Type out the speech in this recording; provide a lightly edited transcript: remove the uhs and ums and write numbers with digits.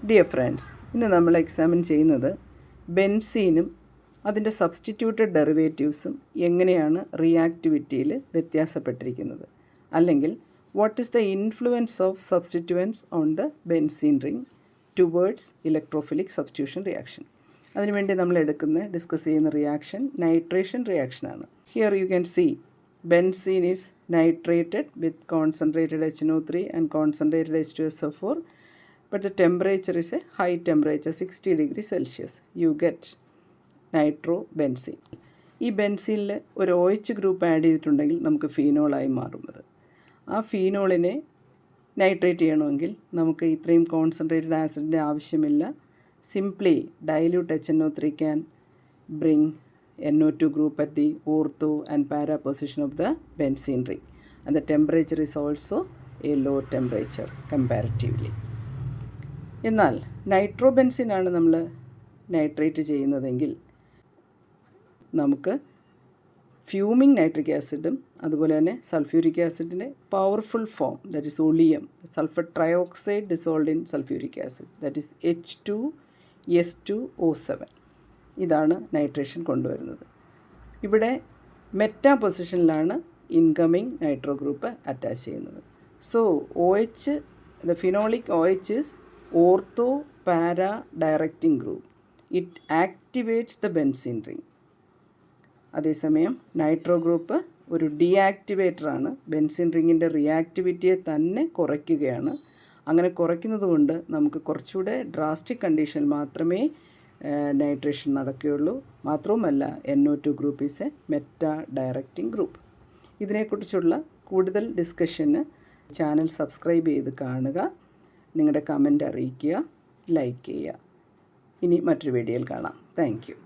Dear friends, ഇന്ന് നമ്മൾ examine ചെയ്യുന്നത് ബെൻസീനും അതിൻ്റെ സബ്സ്റ്റിറ്റ്യൂട്ടഡ് ഡെറിവേറ്റീവ്സും എങ്ങനെയാണ് റിയാക്ടിവിറ്റിയിൽ വ്യത്യാസപ്പെട്ടിരിക്കുന്നത്, അല്ലെങ്കിൽ what is the influence of substituents on the benzene ring towards electrophilic substitution reaction. അതിനുവേണ്ടി നമ്മൾ ഡിസ്കസ് ചെയ്യുന്ന റിയാക്ഷൻ നൈട്രേഷൻ റിയാക്ഷനാണ്. Here you can see benzene is nitrated with concentrated HNO3 and concentrated H2SO4, but the temperature is a high temperature, 60 degrees Celsius. You get nitrobenzene. ഈ ബെൻസീനിൽ ഒരു OH group add ചെയ്തിട്ടുണ്ടെങ്കിൽ നമുക്ക് ഫീനോളായി മാറുന്നത്. ആ ഫീനോളിനെ nitrate ചെയ്യണമെങ്കിൽ നമുക്ക് ഇത്രയും കോൺസെൻട്രേറ്റഡ് ആസിഡിൻ്റെ ആവശ്യമില്ല. Simply dilute HNO3 can bring NO2 group at the ortho and para position of the benzene ring, and the temperature is also a low temperature comparatively. എന്നാൽ നൈട്രോബെൻസിൻ ആണ് നമ്മൾ നൈട്രേറ്റ് ചെയ്യുന്നതെങ്കിൽ നമുക്ക് ഫ്യൂമിംഗ് നൈട്രിക് ആസിഡും അതുപോലെ തന്നെ സൾഫ്യൂരിക് ആസിഡിൻ്റെ powerful form, that is oleum, sulphur trioxide dissolved in sulphuric acid, that is H2S2O7. ഇതാണ് നൈട്രേഷൻ കൊണ്ടുവരുന്നത്. ഇവിടെ മെറ്റാ പൊസിഷനിലാണ് ഇൻകമിങ് നൈട്രോ ഗ്രൂപ്പ് അറ്റാച്ച് ചെയ്യുന്നത്. So OH, the phenolic OH is ortho para directing group. It activates the benzene ring. അതേസമയം nitro group ഒരു ഡീആക്ടിവേറ്ററാണ്. Benzene റിങ്ങിൻ്റെ റിയാക്ടിവിറ്റിയെ തന്നെ കുറയ്ക്കുകയാണ്. അങ്ങനെ കുറയ്ക്കുന്നത് കൊണ്ട് നമുക്ക് കുറച്ചുകൂടെ ഡ്രാസ്റ്റിക് കണ്ടീഷൻ മാത്രമേ നൈട്രേഷൻ നടക്കുകയുള്ളൂ. മാത്രവുമല്ല NO2 group is A meta directing group. ഇതിനെക്കുറിച്ചുള്ള കൂടുതൽ ഡിസ്കഷന് ചാനൽ സബ്സ്ക്രൈബ് ചെയ്ത് കാണുക, നിങ്ങളുടെ കമൻറ്റ് അറിയിക്കുക, ലൈക്ക് ചെയ്യുക. ഇനി മറ്റൊരു വീഡിയോയിൽ കാണാം. Thank you.